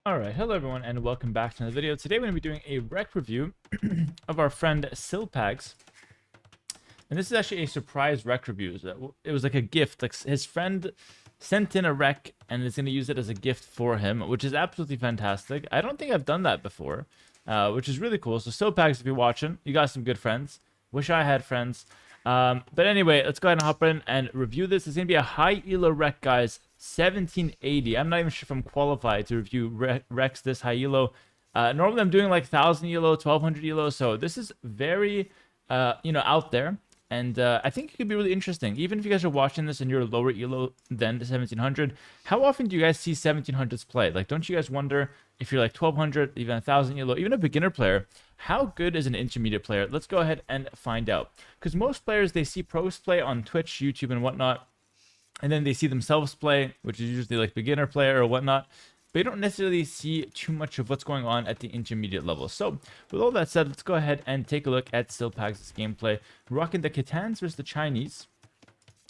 Alright, hello everyone and welcome back to another video. Today we're going to be doing a rec review of our friend Silpags. And this is actually a surprise rec review. It was like a gift. Like his friend sent in a rec and is going to use it as a gift for him, which is absolutely fantastic. I don't think I've done that before, which is really cool. So Silpags, if you're watching, you got some good friends. Wish I had friends. But anyway, let's go ahead and hop in and review this. It's going to be a high elo rec, guys. 1780. I'm not even sure if I'm qualified to review recs this high elo. Normally I'm doing like 1000 elo, 1200 elo. So this is very, out there. And I think it could be really interesting. Even if you guys are watching this and you're lower elo than the 1700, how often do you guys see 1700s played? Like, don't you guys wonder if you're like 1200, even 1000 elo, even a beginner player, how good is an intermediate player? Let's go ahead and find out. Because most players, they see pros play on Twitch, YouTube, and whatnot. And then they see themselves play, which is usually like beginner player or whatnot. But you don't necessarily see too much of what's going on at the intermediate level. So, with all that said, let's go ahead and take a look at Silpags' gameplay. Rocking the Khitans versus the Chinese.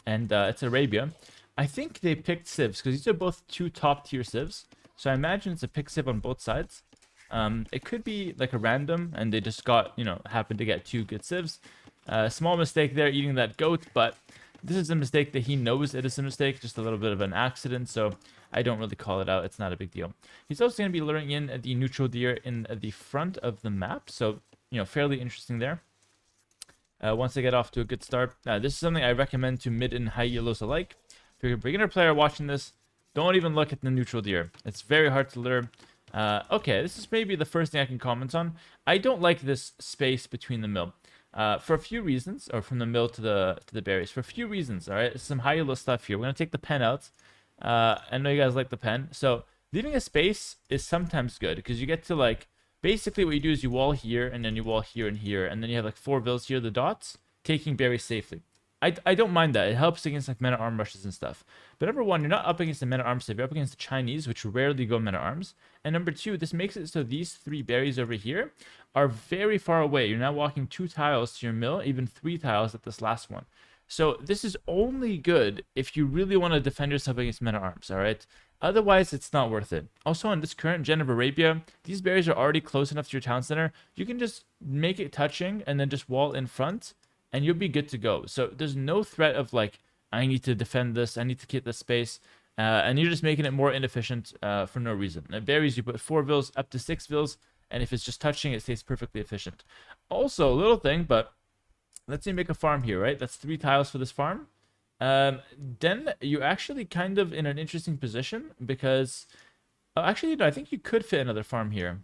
And it's Arabia. I think they picked civs, because these are both two top-tier civs. So I imagine it's a pick civ on both sides. It could be like a random, and they just got, happened to get two good civs. Small mistake there, eating that goat, but this is a mistake that he knows it is a mistake, just a little bit of an accident, so I don't really call it out. It's not a big deal. He's also going to be luring in the neutral deer in the front of the map, so, fairly interesting there. Once they get off to a good start, this is something I recommend to mid and high elos alike. If you're a beginner player watching this, don't even look at the neutral deer. It's very hard to lure. Okay, this is maybe the first thing I can comment on. I don't like this space between the mill. For a few reasons, or from the mill to the berries. For a few reasons, all right? Some high elo stuff here. We're going to take the pen out. I know you guys like the pen. So, leaving a space is sometimes good, because you get to, like, basically what you do is you wall here, and then you wall here and here, and then you have, like, 4 vills here, the dots, taking berries safely. I don't mind that. It helps against, like, men-at-arm rushes and stuff. But number one, you're not up against the men-at-arms save. You're up against the Chinese, which rarely go men-at-arms. And number two, this makes it so these 3 berries over here are very far away. You're now walking 2 tiles to your mill, even 3 tiles at this last one. So this is only good if you really want to defend yourself against men-at-arms, all right? Otherwise, it's not worth it. Also, on this current gen of Arabia, these berries are already close enough to your town center. You can just make it touching and then just wall in front, and you'll be good to go. So there's no threat of, like, I need to defend this, I need to keep this space, and you're just making it more inefficient for no reason. Now, berries, you put 4 vills up to 6 vills, and if it's just touching, it stays perfectly efficient. Also, a little thing, but let's say you make a farm here, right? That's 3 tiles for this farm. Then you're actually kind of in an interesting position, because actually, no, I think you could fit another farm here.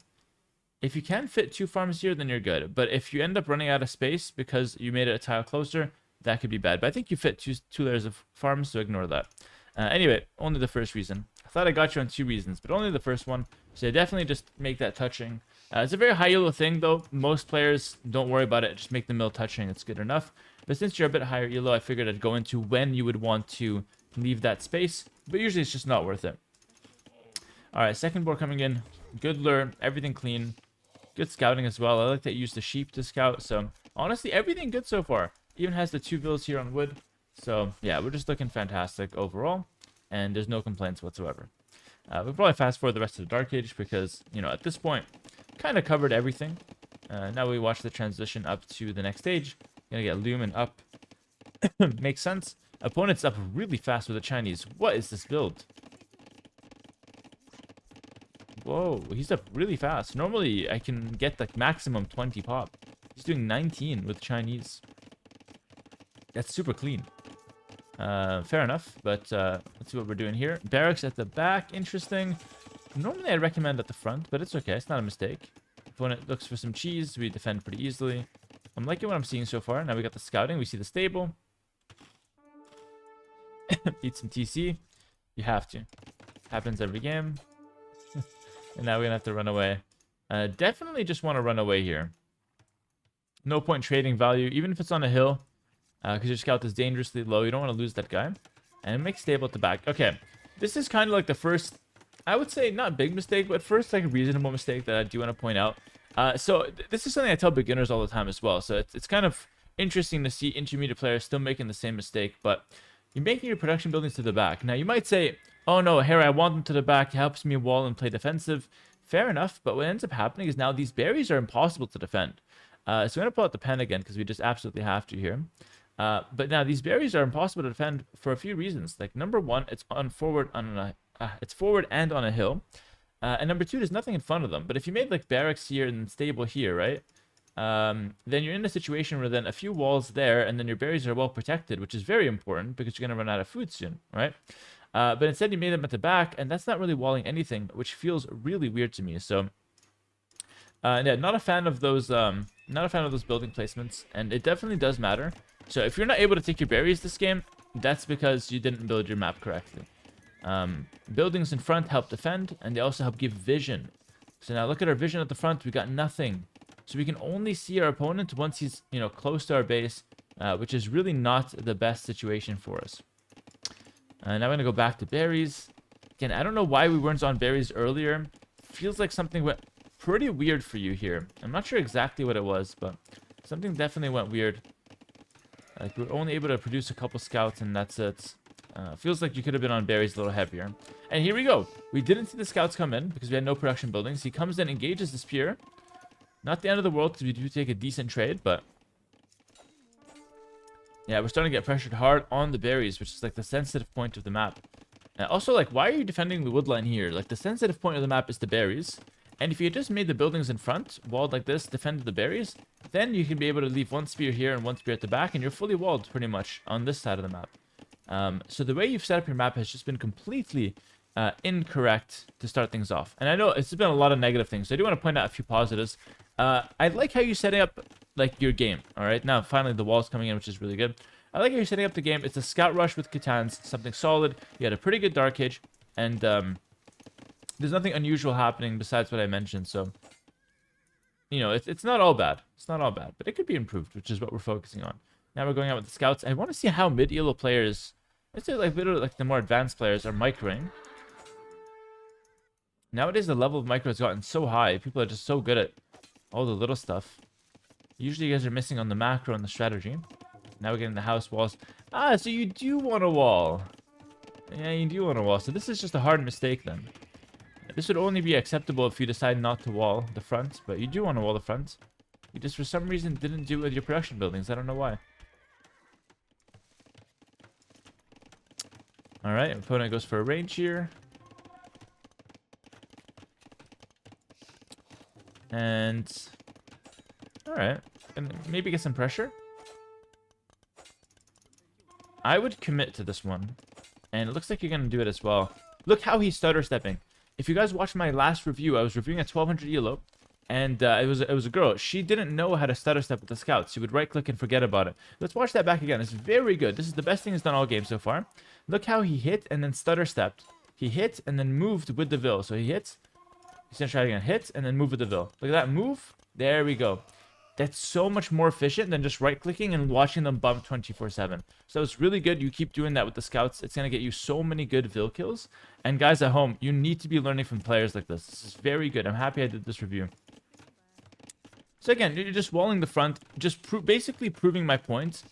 If you can fit 2 farms here, then you're good. But if you end up running out of space because you made it a tile closer, that could be bad. But I think you fit two layers of farms, so ignore that. Anyway, only the first reason. I thought I got you on 2 reasons, but only the first one. So definitely just make that touching. It's a very high elo thing, though. Most players don't worry about it. Just make the mill touching. It's good enough. But since you're a bit higher elo, I figured I'd go into when you would want to leave that space. But usually it's just not worth it. All right, second board coming in. Good lure. Everything clean. Good scouting as well. I like that you used the sheep to scout. So honestly, everything good so far. Even has the 2 vills here on wood. So yeah, we're just looking fantastic overall. And there's no complaints whatsoever. We'll probably fast forward the rest of the Dark Age because, at this point, kind of covered everything. Now we watch the transition up to the next stage. Gonna get Lumen up. Makes sense. Opponent's up really fast with the Chinese. What is this build? Whoa, he's up really fast. Normally, I can get like maximum 20 pop. He's doing 19 with Chinese. That's super clean. Fair enough, but let's see what we're doing here. Barracks at the back, interesting. Normally, I'd recommend at the front, but it's okay. It's not a mistake. Opponent looks for some cheese. We defend pretty easily. I'm liking what I'm seeing so far. Now we got the scouting. We see the stable. Eat some TC. You have to. Happens every game. And now we're going to have to run away. Definitely just want to run away here. No point trading value, even if it's on a hill. Because your scout is dangerously low. You don't want to lose that guy. And make stable at the back. Okay. This is kind of like the first, I would say, not big mistake, but first like a reasonable mistake that I do want to point out. So this is something I tell beginners all the time as well. So it's kind of interesting to see intermediate players still making the same mistake. But you're making your production buildings to the back. Now, you might say, Oh no, Hera, I want them to the back. It helps me wall and play defensive. Fair enough, but what ends up happening is now these berries are impossible to defend. So I'm going to pull out the pen again because we just absolutely have to here. But now these berries are impossible to defend for a few reasons. Like number one, it's it's forward and on a hill. And number two, there's nothing in front of them. But if you made like barracks here and stable here, right? Then you're in a situation where then a few walls there, and then your berries are well protected, which is very important because you're going to run out of food soon, right? But instead you made them at the back, and that's not really walling anything, which feels really weird to me. So, yeah, not a fan of those building placements, and it definitely does matter. So if you're not able to take your berries this game, that's because you didn't build your map correctly. Buildings in front help defend, and they also help give vision. So now look at our vision at the front. We got nothing. So we can only see our opponent once he's, close to our base, which is really not the best situation for us. Now I'm going to go back to berries. Again, I don't know why we weren't on berries earlier. Feels like something went pretty weird for you here. I'm not sure exactly what it was, but something definitely went weird. Like, we were only able to produce a couple scouts, and that's it. Feels like you could have been on berries a little heavier. And here we go. We didn't see the scouts come in because we had no production buildings. He comes in, engages the spear. Not the end of the world because we do take a decent trade, but... yeah, we're starting to get pressured hard on the berries, which is like the sensitive point of the map. Also, like, why are you defending the wood line here? Like, the sensitive point of the map is the berries. And if you had just made the buildings in front, walled like this, defended the berries, then you can be able to leave one spear here and one spear at the back, and you're fully walled pretty much on this side of the map. So the way you've set up your map has just been completely incorrect to start things off. And I know it's been a lot of negative things, so I do want to point out a few positives. I like how you're setting up like your game. All right, now finally the wall's coming in, which is really good. I like how you're setting up the game. It's a scout rush with Catans, something solid. You had a pretty good Dark Age, and there's nothing unusual happening besides what I mentioned. So, it's not all bad. It's not all bad, but it could be improved, which is what we're focusing on. Now we're going out with the scouts. I want to see how mid elo players, let's say like literally like the more advanced players, are microing. Nowadays the level of micro has gotten so high. People are just so good at all the little stuff. Usually you guys are missing on the macro and the strategy. Now we're getting the house walls. So you do want a wall. Yeah, you do want a wall. So this is just a hard mistake then. This would only be acceptable if you decide not to wall the front, but you do want to wall the front. You just for some reason didn't do it with your production buildings. I don't know why. Alright, opponent goes for a range here. And... alright. And maybe get some pressure. I would commit to this one. And it looks like you're going to do it as well. Look how he's stutter stepping. If you guys watched my last review, I was reviewing at 1200 elo. And it was a girl. She didn't know how to stutter step with the scouts. She would right click and forget about it. Let's watch that back again. It's very good. This is the best thing he's done all game so far. Look how he hit and then stutter stepped. He hit and then moved with the Vil. So he hits. He's going to try again. Hit and then move with the Vil. Look at that move. There we go. That's so much more efficient than just right clicking and watching them bump 24/7. So it's really good. You keep doing that with the scouts. It's going to get you so many good Vil kills. And guys at home, you need to be learning from players like this. This is very good. I'm happy I did this review. So again, you're just walling the front, just basically proving my point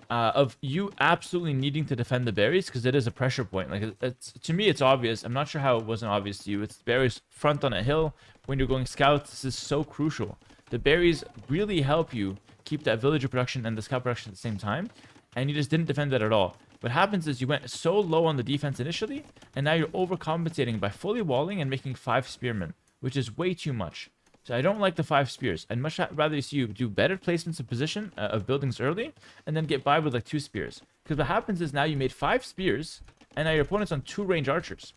of you absolutely needing to defend the berries because it is a pressure point. Like to me, it's obvious. I'm not sure how it wasn't obvious to you. It's berries front on a hill. When you're going scouts, this is so crucial. The berries really help you keep that villager production and the scout production at the same time, and you just didn't defend that at all. What happens is you went so low on the defense initially, and now you're overcompensating by fully walling and making 5 spearmen, which is way too much. So I don't like the 5 spears. I'd much rather see you do better placements of position of buildings early, and then get by with like 2 spears. Because what happens is now you made 5 spears, and now your opponent's on 2 range archers.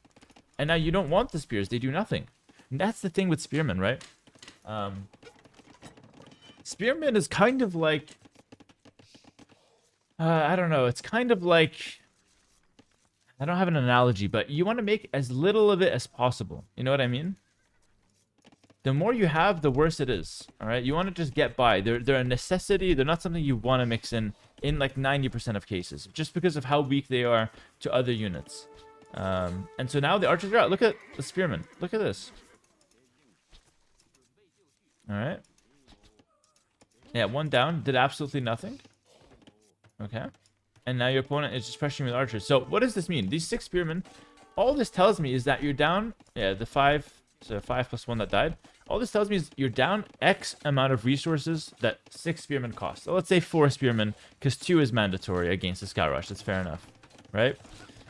And now you don't want the spears. They do nothing. And that's the thing with spearmen, right? Spearmen is kind of like... I don't know. It's kind of like... I don't have an analogy, but you want to make as little of it as possible. You know what I mean? The more you have, the worse it is. All right, you want to just get by. They're a necessity. They're not something you want to mix in like 90% of cases, just because of how weak they are to other units. And so now the archers are out. Look at the spearmen. Look at this. All right. Yeah, 1 down. Did absolutely nothing. Okay. And now your opponent is just pressuring with archers. So what does this mean? These 6 spearmen all this tells me is that you're down. Yeah, the 5, so 5 plus 1 that died. All this tells me is you're down X amount of resources that 6 spearmen cost. So let's say 4 spearmen, because 2 is mandatory against the Scout Rush. That's fair enough, right?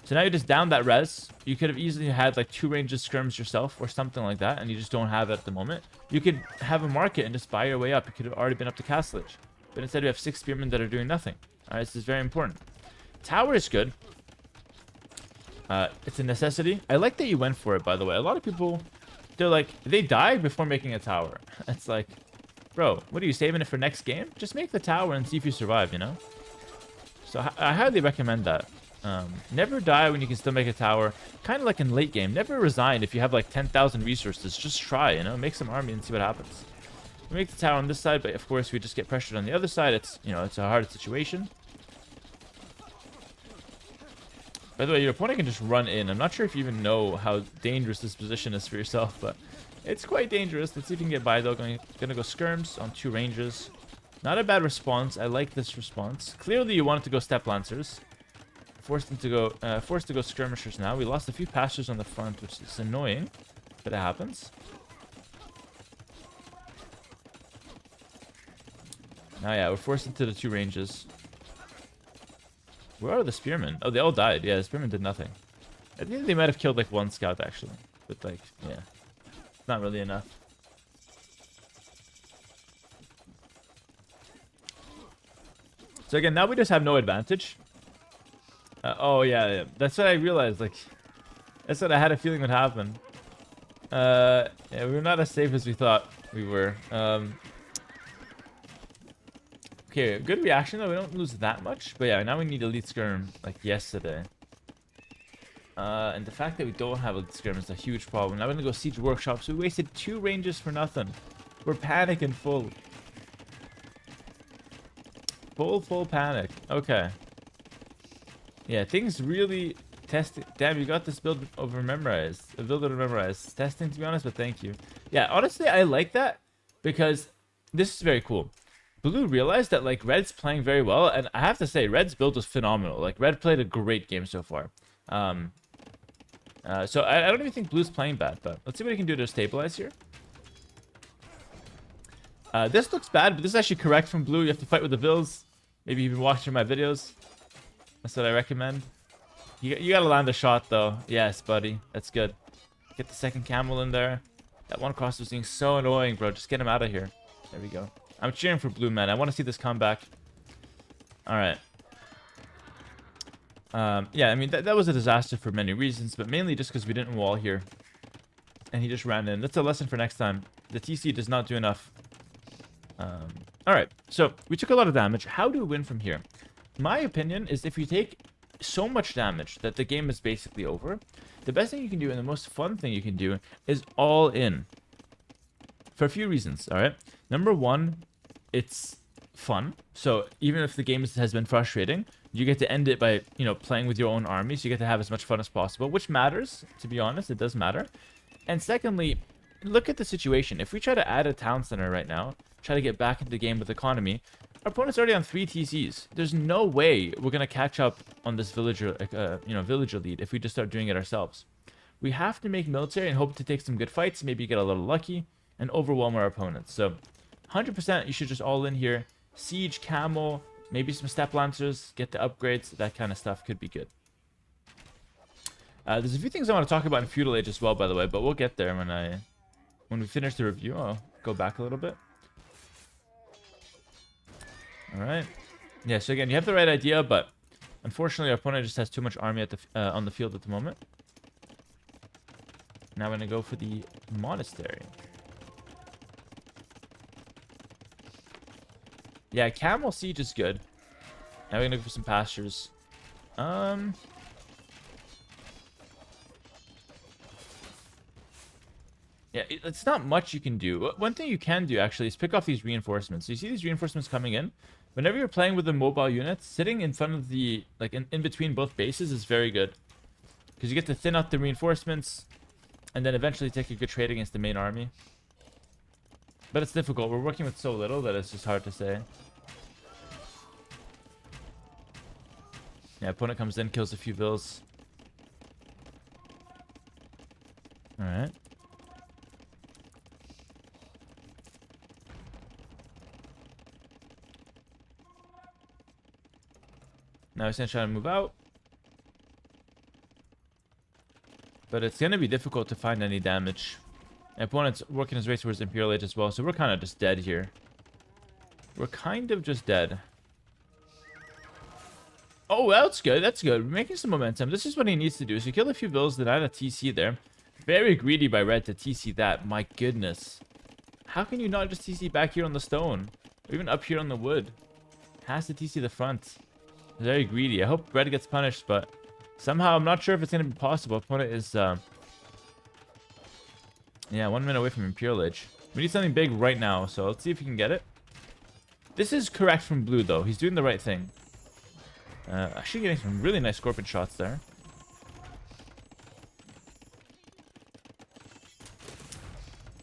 So now you're just down that res. You could have easily had like 2 ranges skirms yourself or something like that, and you just don't have it at the moment. You could have a market and just buy your way up. You could have already been up to Castlage. But instead you have 6 spearmen that are doing nothing. Alright, this is very important. Tower is good. It's a necessity. I like that you went for it, by the way. A lot of people, they're like, they die before making a tower. It's like, bro, what are you saving it for next game? Just make the tower and see if you survive, you know? So I highly recommend that. Never die when you can still make a tower. Kind of like in late game. Never resign if you have like 10,000 resources. Just try, you know? Make some army and see what happens. We make the tower on this side, but of course we just get pressured on the other side. It's, you know, it's a hard situation. By the way, your opponent can just run in. I'm not sure if you even know how dangerous this position is for yourself, but it's quite dangerous. Let's see if you can get by, though. Gonna go skirms on 2 ranges. Not a bad response. I like this response. Clearly, you wanted to go step lancers. Forced to go skirmishers now. We lost a few pastures on the front, which is annoying, but it happens. Now, yeah, we're forced into the 2 ranges. Where are the spearmen? Oh, they all died. Yeah, the spearmen did nothing. I think they might have killed like 1 scout actually, but like, yeah, not really enough. So again, now we just have no advantage. Oh yeah, that's what I realized. Like, that's what I had a feeling would happen. Yeah, we're not as safe as we thought we were. Okay, good reaction though. We don't lose that much, but yeah, now we need elite skirm like yesterday. And the fact that we don't have elite skirm is a huge problem. Now we're gonna go siege workshops. We wasted 2 ranges for nothing. We're panicking full. Full panic. Okay. Yeah, things really testing. Damn, you got this build over memorized. A build over memorized. Testing, to be honest, but thank you. Yeah, honestly, I like that because this is very cool. Blue realized that like Red's playing very well, and I have to say Red's build was phenomenal. Like Red played a great game so far. So I don't even think Blue's playing bad, but let's see what he can do to stabilize here. This looks bad, but this is actually correct from Blue. You have to fight with the Bills. Maybe you've been watching my videos. That's what I recommend. You gotta land a shot though. Yes, buddy. That's good. Get the second camel in there. That 1 cross was being so annoying, bro. Just get him out of here. There we go. I'm cheering for Blue, man. I want to see this comeback. All right. Yeah, I mean, that was a disaster for many reasons, but mainly just because we didn't wall here. And he just ran in. That's a lesson for next time. The TC does not do enough. All right. So we took a lot of damage. How do we win from here? My opinion is if you take so much damage that the game is basically over, the best thing you can do and the most fun thing you can do is all in. For a few reasons, all right? Number 1, it's fun. So even if the game has been frustrating, you get to end it by, you know, playing with your own army. So you get to have as much fun as possible, which matters, to be honest. It does matter. And secondly, look at the situation. If we try to add a town center right now, try to get back into the game with economy, our opponent's already on 3 TCs. There's no way we're going to catch up on this villager, villager lead if we just start doing it ourselves. We have to make military and hope to take some good fights, maybe get a little lucky, and overwhelm our opponents. So 100% you should just all in here. Siege, camel, maybe some step lancers, get the upgrades. That kind of stuff could be good. There's a few things I want to talk about in Feudal Age as well, by the way, but we'll get there when we finish the review. I'll go back a little bit. All right. Yeah, so again, you have the right idea, but unfortunately our opponent just has too much army at on the field at the moment. Now we're going to go for the monastery. Yeah, camel siege is good. Now we're going to go for some pastures. Yeah, it's not much you can do. One thing you can do, actually, is pick off these reinforcements. So you see these reinforcements coming in? Whenever you're playing with the mobile units, sitting in front of the, like, in between both bases is very good. Because you get to thin out the reinforcements, and then eventually take a good trade against the main army. But it's difficult. We're working with so little that it's just hard to say. Yeah, opponent comes in, kills a few vills. All right. Now he's gonna try to move out. But it's gonna be difficult to find any damage. Opponent's working his way towards Imperial Age as well, so we're kind of just dead here. We're kind of just dead. Oh, that's good. That's good. We're making some momentum. This is what he needs to do. So he killed a few vills, denied a TC there. Very greedy by Red to TC that. My goodness. How can you not just TC back here on the stone? Or even up here on the wood? Has to TC the front. Very greedy. I hope Red gets punished, but somehow I'm not sure if it's going to be possible. Opponent is, yeah, 1 minute away from Imperial Age. We need something big right now, so let's see if we can get it. This is correct from blue, though. He's doing the right thing. Actually getting some really nice scorpion shots there.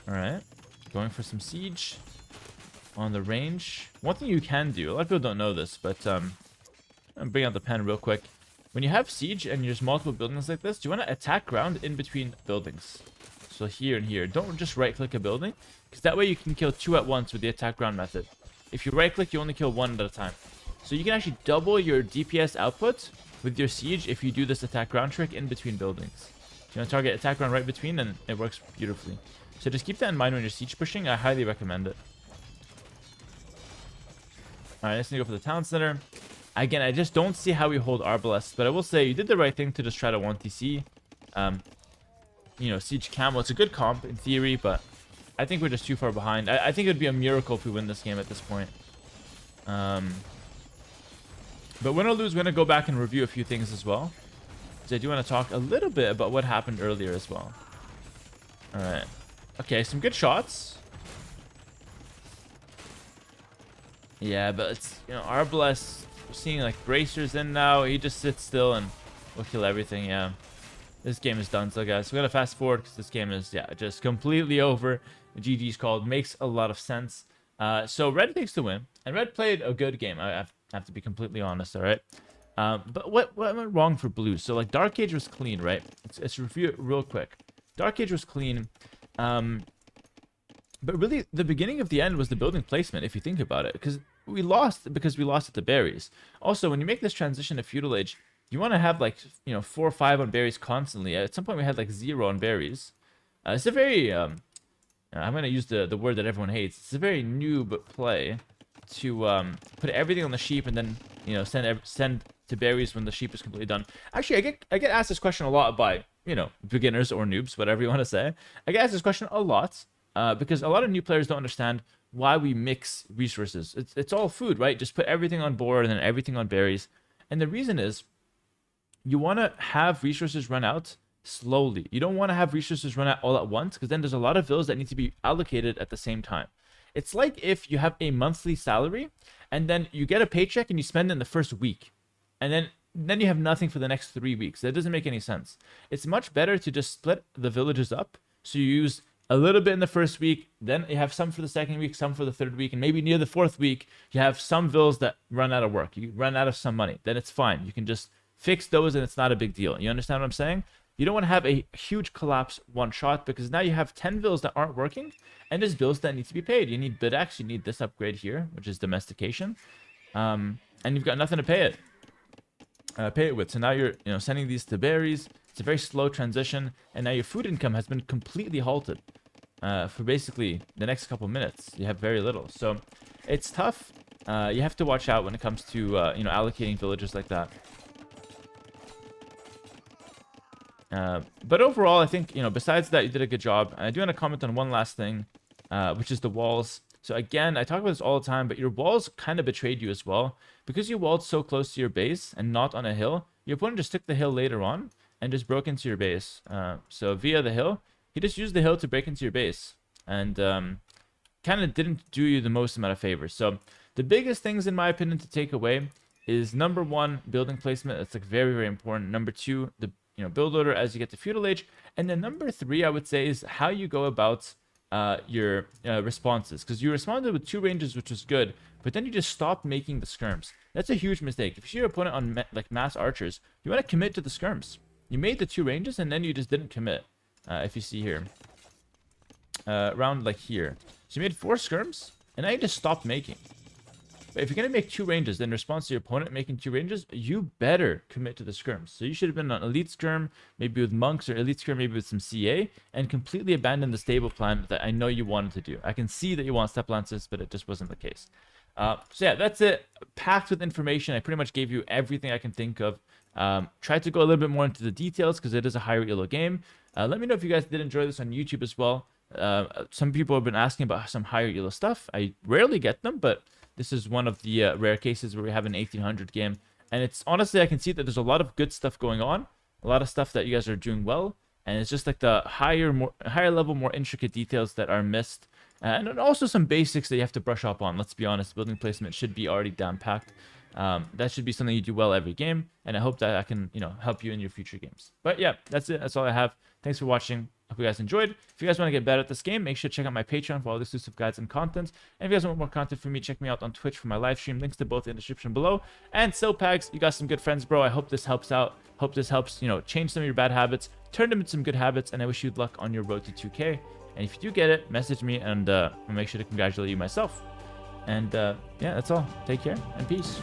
Alright. Going for some siege on the range. One thing you can do, a lot of people don't know this, but I'm bring out the pen real quick. When you have siege and there's multiple buildings like this, you want to attack ground in between buildings. So here and here. Don't just right-click a building, because that way you can kill 2 at once with the attack ground method. If you right-click, you only kill 1 at a time. So you can actually double your DPS output with your siege if you do this attack ground trick in between buildings. You want to target attack ground right between, and it works beautifully. So just keep that in mind when you're siege pushing. I highly recommend it. Alright, let's go for the town center. Again, I just don't see how we hold Arbalest, but I will say you did the right thing to just try to 1TC. You know, Siege Camel, it's a good comp in theory, but I think we're just too far behind. I think it would be a miracle if we win this game at this point. But win or lose, we're going to go back and review a few things as well. So I do want to talk a little bit about what happened earlier as well. Alright. Okay, some good shots. Yeah, but it's, you know, Arbalest, we're seeing like bracers in now. He just sits still and we'll kill everything, yeah. This game is done, so guys, we're going to fast forward because this game is, yeah, just completely over. GG's called. Makes a lot of sense. So Red takes the win, and Red played a good game. I have to be completely honest, all right? But what went wrong for Blue? So, like, Dark Age was clean, right? Let's review it real quick. Dark Age was clean. But really, the beginning of the end was the building placement, if you think about it. Because we lost at the berries. Also, when you make this transition to Feudal Age, you want to have, like, you know, 4 or 5 on berries constantly. At some point, we had, like, 0 on berries. It's a very, I'm going to use the word that everyone hates. It's a very noob play to put everything on the sheep and then, you know, send to berries when the sheep is completely done. Actually, I get asked this question a lot by, you know, beginners or noobs, whatever you want to say. I get asked this question a lot because a lot of new players don't understand why we mix resources. It's all food, right? Just put everything on board and then everything on berries. And the reason is you want to have resources run out slowly. You don't want to have resources run out all at once, because then there's a lot of vills that need to be allocated at the same time. It's like if you have a monthly salary and then you get a paycheck and you spend it in the first week, and then you have nothing for the next 3 weeks. That doesn't make any sense. It's much better to just split the villages up, so you use a little bit in the first week, then you have some for the second week, some for the third week, and maybe near the 4th week you have some vills that run out of work, you run out of some money. Then it's fine, you can just fix those and it's not a big deal. You understand what I'm saying? You don't want to have a huge collapse one shot, because now you have 10 vills that aren't working, and there's bills that need to be paid. You need Bidex, you need this upgrade here, which is domestication, and you've got nothing to pay it with. So now you're, you know, sending these to berries. It's a very slow transition, and now your food income has been completely halted for basically the next couple minutes. You have very little, so it's tough. You have to watch out when it comes to you know, allocating villages like that. But overall, I think, you know, besides that, you did a good job. And I do want to comment on one last thing, which is the walls. So again, I talk about this all the time, but your walls kind of betrayed you as well. Because you walled so close to your base and not on a hill, your opponent just took the hill later on and just broke into your base. So via the hill, he just used the hill to break into your base. And kind of didn't do you the most amount of favors. So the biggest things, in my opinion, to take away is number 1, building placement. It's like very, very important. Number 2, the build order as you get to Feudal Age. And then number 3, I would say, is how you go about your responses. Because you responded with 2 ranges, which was good, but then you just stopped making the skirms. That's a huge mistake. If you see your opponent on like mass archers, you want to commit to the skirms. You made the 2 ranges and then you just didn't commit. if you see here. Around like here. So you made 4 skirms, and now you just stopped making. But if you're going to make 2 ranges, then in response to your opponent making 2 ranges, you better commit to the skirms. So you should have been on elite skirm, maybe with monks, or elite skirm, maybe with some CA, and completely abandon the stable plan that I know you wanted to do. I can see that you want step lances, but it just wasn't the case. So yeah, that's it. Packed with information. I pretty much gave you everything I can think of. Tried to go a little bit more into the details because it is a higher elo game. Let me know if you guys did enjoy this on YouTube as well. Some people have been asking about some higher elo stuff. I rarely get them, but this is one of the rare cases where we have an 1800 game. And it's honestly, I can see that there's a lot of good stuff going on. A lot of stuff that you guys are doing well. And it's just like the higher level, more intricate details that are missed. And then also some basics that you have to brush up on. Let's be honest, building placement should be already down packed. That should be something you do well every game. And I hope that I can, help you in your future games. But yeah, that's it. That's all I have. Thanks for watching. Hope you guys enjoyed. If you guys want to get better at this game, make sure to check out my Patreon for all the exclusive guides and content. And if you guys want more content from me, check me out on Twitch for my live stream. Links to both in the description below. And Silpags, you got some good friends, bro. I hope this helps out. Hope this helps, change some of your bad habits, turn them into some good habits, and I wish you luck on your road to 2K. And if you do get it, message me, and I'll make sure to congratulate you myself. And yeah, that's all. Take care, and peace.